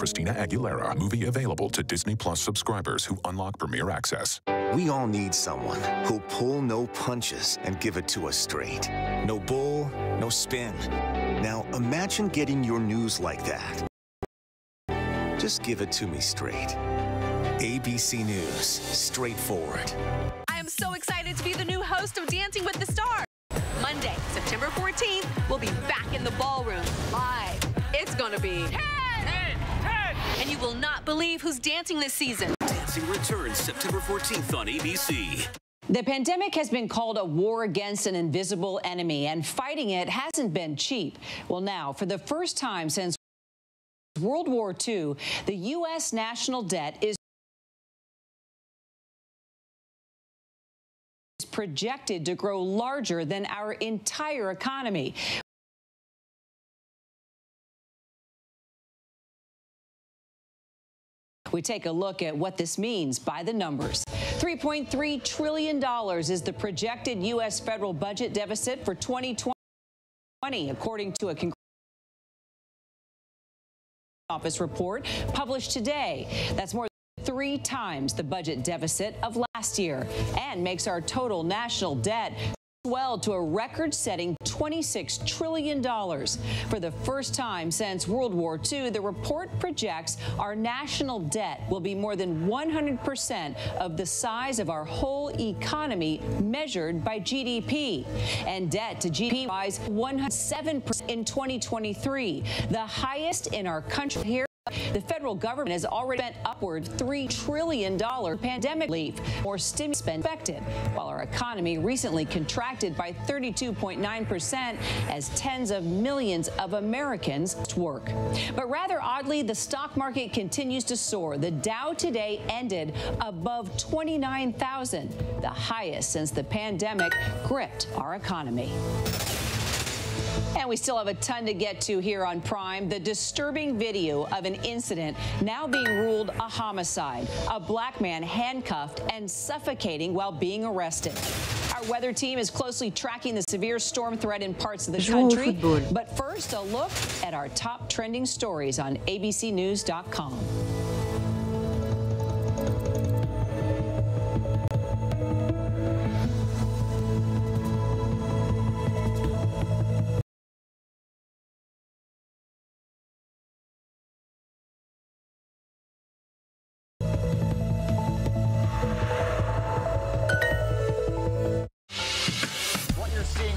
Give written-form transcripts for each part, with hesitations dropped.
Christina Aguilera. Movie available to Disney Plus subscribers who unlock Premier Access. We all need someone who'll pull no punches and give it to us straight. No bull, no spin. Now imagine getting your news like that. Just give it to me straight. ABC News, straightforward. I am so excited to be the new host of Dancing with the Stars. Monday, September 14th, we'll be back in the ballroom live. It's gonna be 10! And you will not believe who's dancing this season. Dancing returns September 14th on ABC. The pandemic has been called a war against an invisible enemy, and fighting it hasn't been cheap. Well, now, for the first time since World War II, the U.S. national debt is projected to grow larger than our entire economy. We take a look at what this means by the numbers. $3.3 trillion is the projected U.S. federal budget deficit for 2020, according to a Congressional Office report published today. That's more than 3 times the budget deficit of last year and makes our total national debt swell to a record-setting $26 trillion. For the first time since World War II, the report projects our national debt will be more than 100% of the size of our whole economy measured by GDP. And debt to GDP rise 107% in 2023, the highest in our country. Here, the federal government has already spent upward $3 trillion pandemic relief, more stimulus spend expected, while our economy recently contracted by 32.9% as tens of millions of Americans work. But rather oddly, the stock market continues to soar. The Dow today ended above 29,000, the highest since the pandemic gripped our economy. And we still have a ton to get to here on Prime. The disturbing video of an incident now being ruled a homicide. A black man handcuffed and suffocating while being arrested. Our weather team is closely tracking the severe storm threat in parts of the country. But first, a look at our top trending stories on abcnews.com.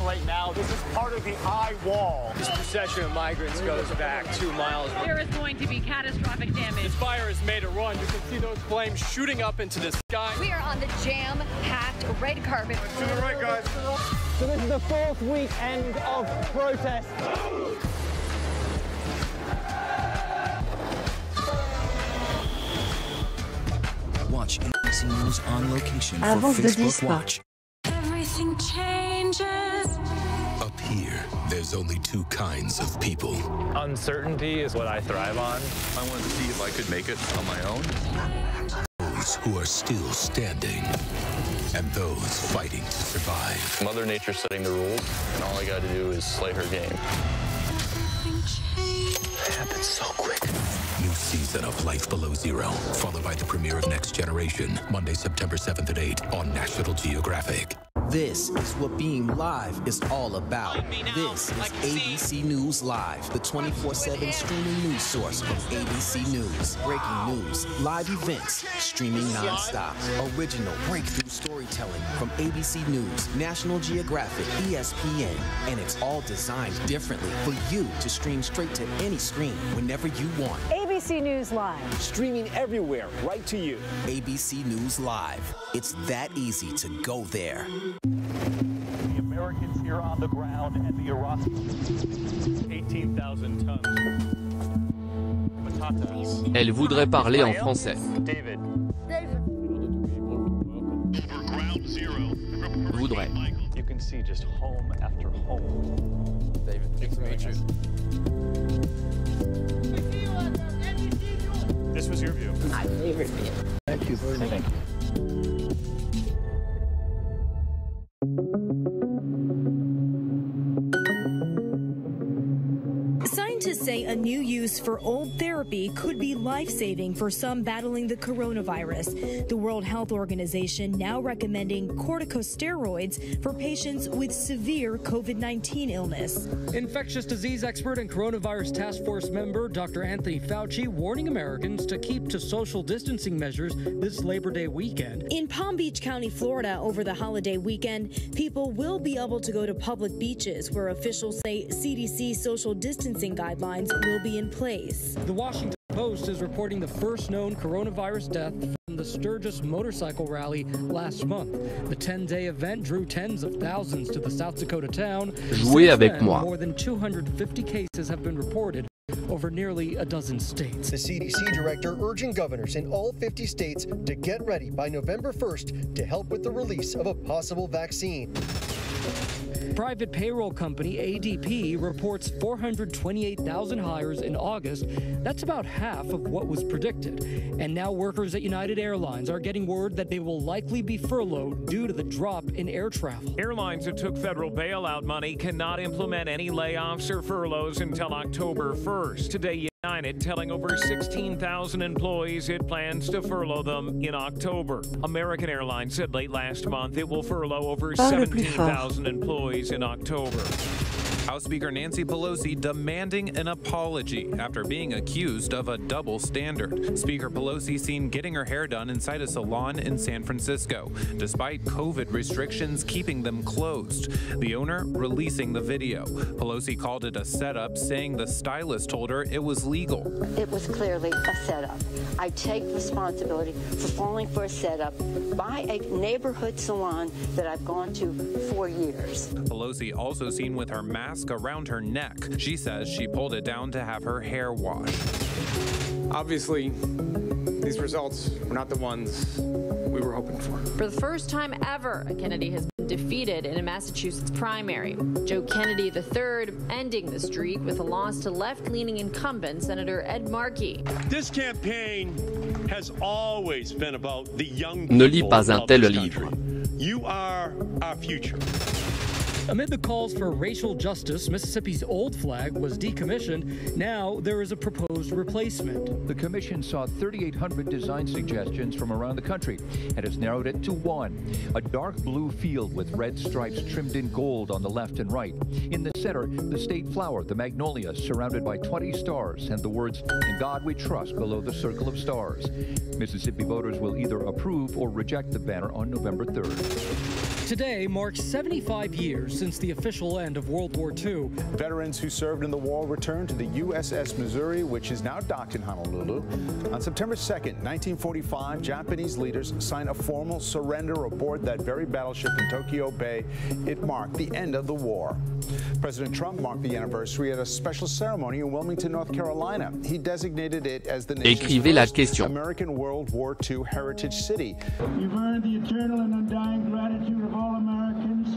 Right now, this is part of the eye wall. This procession of migrants goes back 2 miles. There is going to be catastrophic damage. This fire has made a run. You can see those flames shooting up into the sky. We are on the jam-packed red carpet. To the right, guys. So this is the 4th weekend of protest. Watch ABC News on location for Facebook Watch. Everything changes. Up here, there's only 2 kinds of people. Uncertainty is what I thrive on. I wanted to see if I could make it on my own. Those who are still standing, and those fighting to survive. Mother Nature's setting the rules, and all I got to do is slay her game. It happened so quick. New season of Life Below Zero, followed by the premiere of Next Generation, Monday, September 7th at 8 on National Geographic. This is what being live is all about. This is ABC News Live, the 24/7 streaming news source from ABC News. Breaking news, live events, streaming nonstop. Original breakthrough storytelling from ABC News, National Geographic, ESPN, and it's all designed differently for you to stream straight to any screen whenever you want. ABC News Live. Streaming everywhere, right to you. ABC News Live. It's that easy to go there. The Americans here on the ground and the Iraqis. 18,000 tons. Patatas. Elle voudrait parler en français. David. Voudrait. You can see just home after home. David, nice to meet you. This was your view. My favorite view. Thank you very much. Thank you. Scientists say a new use use for old therapy could be life-saving for some battling the coronavirus. The World Health Organization now recommending corticosteroids for patients with severe COVID-19 illness. Infectious disease expert and coronavirus task force member Dr. Anthony Fauci warning Americans to keep to social distancing measures this Labor Day weekend. In Palm Beach County, Florida, over the holiday weekend, people will be able to go to public beaches where officials say CDC social distancing guidelines will be in place. The Washington Post is reporting the first known coronavirus death from the Sturgis motorcycle rally last month. The 10-day event drew tens of thousands to the South Dakota town. Jouez avec moi. More than 250 cases have been reported over nearly a dozen states. The CDC director urging governors in all 50 states to get ready by November 1st to help with the release of a possible vaccine. Private payroll company ADP reports 428,000 hires in August. That's about half of what was predicted. And now workers at United Airlines are getting word that they will likely be furloughed due to the drop in air travel. Airlines that took federal bailout money cannot implement any layoffs or furloughs until October 1st. Today, United telling over 16,000 employees it plans to furlough them in October. American Airlines said late last month it will furlough over 17,000 employees in October. House Speaker Nancy Pelosi demanding an apology after being accused of a double standard. Speaker Pelosi seen getting her hair done inside a salon in San Francisco, despite COVID restrictions keeping them closed. The owner releasing the video. Pelosi called it a setup, saying the stylist told her it was legal. It was clearly a setup. I take responsibility for falling for a setup by a neighborhood salon that I've gone to for years. Pelosi also seen with her mask around her neck. She says she pulled it down to have her hair washed. Obviously, these results were not the ones we were hoping for. For the first time ever, a Kennedy has been defeated in a Massachusetts primary. Joe Kennedy III ending the streak with a loss to left-leaning incumbent Senator Ed Markey. This campaign has always been about the young Ne lis people pas un of tel this livre. country. You are our future. Amid the calls for racial justice, Mississippi's old flag was decommissioned. Now there is a proposed replacement. The commission saw 3,800 design suggestions from around the country and has narrowed it to one. A dark blue field with red stripes trimmed in gold on the left and right. In the center, the state flower, the magnolia, surrounded by 20 stars and the words, "In God We Trust," below the circle of stars. Mississippi voters will either approve or reject the banner on November 3rd. Today marks 75 years since the official end of World War II. Veterans who served in the war returned to the USS Missouri, which is now docked in Honolulu. On September 2nd, 1945, Japanese leaders signed a formal surrender aboard that very battleship in Tokyo Bay. It marked the end of the war. President Trump marked the anniversary at a special ceremony in Wilmington, North Carolina. He designated it as the Écrivez la nation's first question. American World War II heritage city. You've earned the eternal and undying gratitude of all Americans.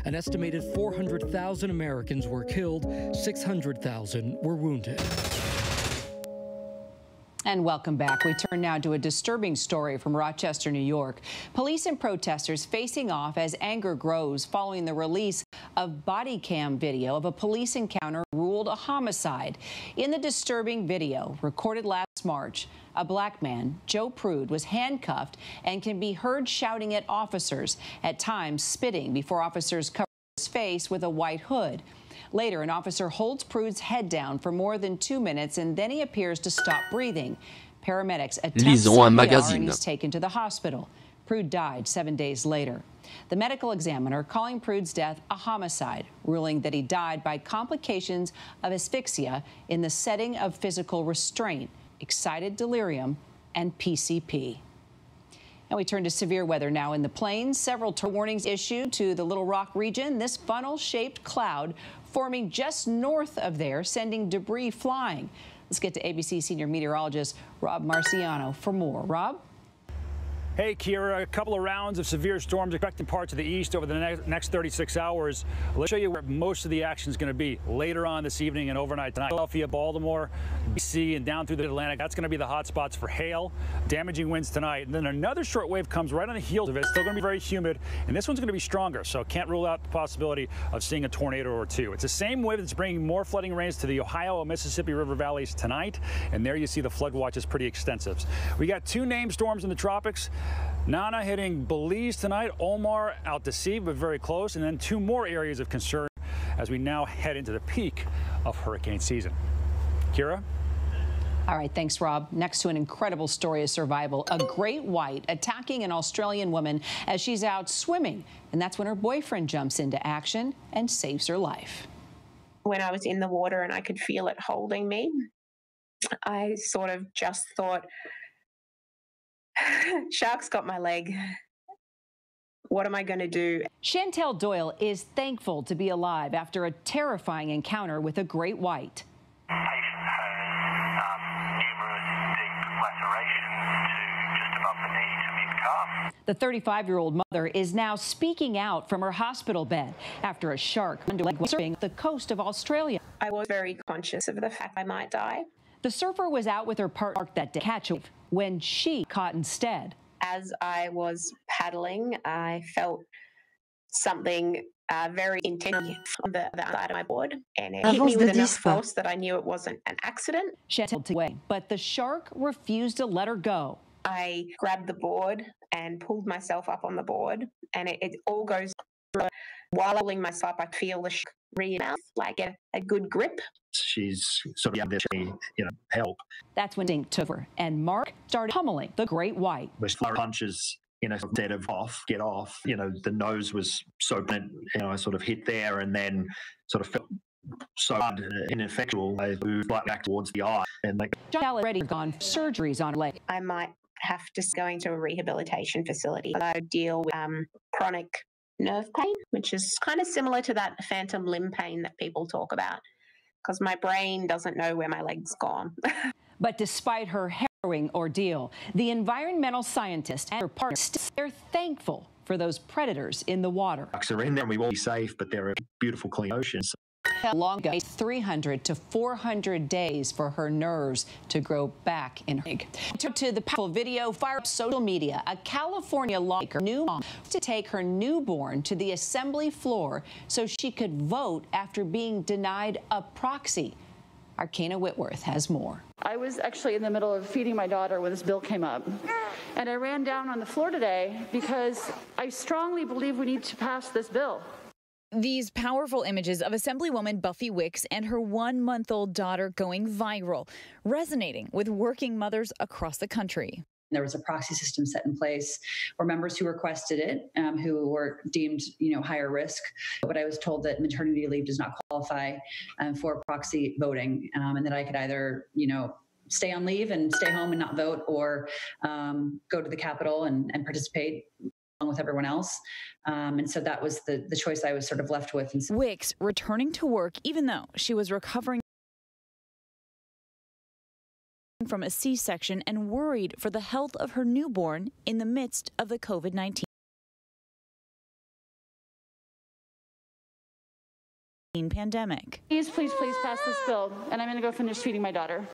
An estimated 400,000 Americans were killed, 600,000 were wounded. And welcome back. We turn now to a disturbing story from Rochester, New York. Police and protesters facing off as anger grows following the release of body cam video of a police encounter ruled a homicide. In the disturbing video recorded last March, a black man, Joe Prude, was handcuffed and can be heard shouting at officers, at times spitting before officers cover his face with a white hood. Later, an officer holds Prude's head down for more than 2 minutes, and then he appears to stop breathing. Paramedics attempt CPR, and he's taken to the hospital. Prude died 7 days later. The medical examiner calling Prude's death a homicide, ruling that he died by complications of asphyxia in the setting of physical restraint, excited delirium, and PCP. And we turn to severe weather now in the plains. Several warnings issued to the Little Rock region. This funnel-shaped cloud forming just north of there, sending debris flying. Let's get to ABC senior meteorologist Rob Marciano for more. Rob? Hey, Kira, a couple of rounds of severe storms affecting parts of the east over the next 36 hours. Let's show you where most of the action is going to be later on this evening and overnight tonight. Philadelphia, Baltimore, D.C., and down through the Atlantic. That's going to be the hot spots for hail, damaging winds tonight. And then another short wave comes right on the heels of it. Still going to be very humid, and this one's going to be stronger, so can't rule out the possibility of seeing a tornado or two. It's the same wave that's bringing more flooding rains to the Ohio and Mississippi River valleys tonight, and there you see the flood watch is pretty extensive. We got two named storms in the tropics. Nana hitting Belize tonight, Omar out to sea, but very close, and then two more areas of concern as we now head into the peak of hurricane season. Kira? All right, thanks, Rob. Next to an incredible story of survival, a great white attacking an Australian woman as she's out swimming, and that's when her boyfriend jumps into action and saves her life. When I was in the water and I could feel it holding me, I sort of just thought, shark's got my leg. What am I going to do? Chantel Doyle is thankful to be alive after a terrifying encounter with a great white. The 35-year-old mother is now speaking out from her hospital bed after a shark went surfing the coast of Australia. I was very conscious of the fact I might die. The surfer was out with her partner that day catch a wave when she caught instead. As I was paddling, I felt something very intense on the side of my board, and it hit me with enough force that I knew it wasn't an accident. Chantel away, but the shark refused to let her go. I grabbed the board and pulled myself up on the board, and it all goes through. While pulling myself up, I feel the shark mouth, like a good grip. She's sort of there to, help. That's when Dink took her, and Mark started pummeling the great white. With punches, instead of get off, the nose was so bent, I sort of hit there and then sort of felt so ineffectual. I moved right back towards the eye. And John already gone surgeries on her leg. I might have to go into a rehabilitation facility. I deal with chronic nerve pain, which is kind of similar to that phantom limb pain that people talk about, because my brain doesn't know where my leg's gone. But despite her harrowing ordeal, the environmental scientist and her partner, they're thankful for those predators in the water. Sharks are in there and we won't be safe, but they're a beautiful, clean oceans. Long ago, 300 to 400 days for her nerves to grow back in her leg. To the powerful video, fire up social media. A California lawmaker knew to take her newborn to the assembly floor so she could vote after being denied a proxy. Our Kana Whitworth has more. I was actually in the middle of feeding my daughter when this bill came up. And I ran down on the floor today because I strongly believe we need to pass this bill. These powerful images of Assemblywoman Buffy Wicks and her 1-month-old daughter going viral, resonating with working mothers across the country. There was a proxy system set in place where members who requested it, who were deemed, higher risk. But I was told that maternity leave does not qualify for proxy voting, and that I could either, stay on leave and stay home and not vote, or go to the Capitol and participate along with everyone else. And so that was the choice I was sort of left with. Wicks returning to work even though she was recovering from a C-section and worried for the health of her newborn in the midst of the COVID-19 pandemic. Please pass this bill, and I'm going to go finish feeding my daughter.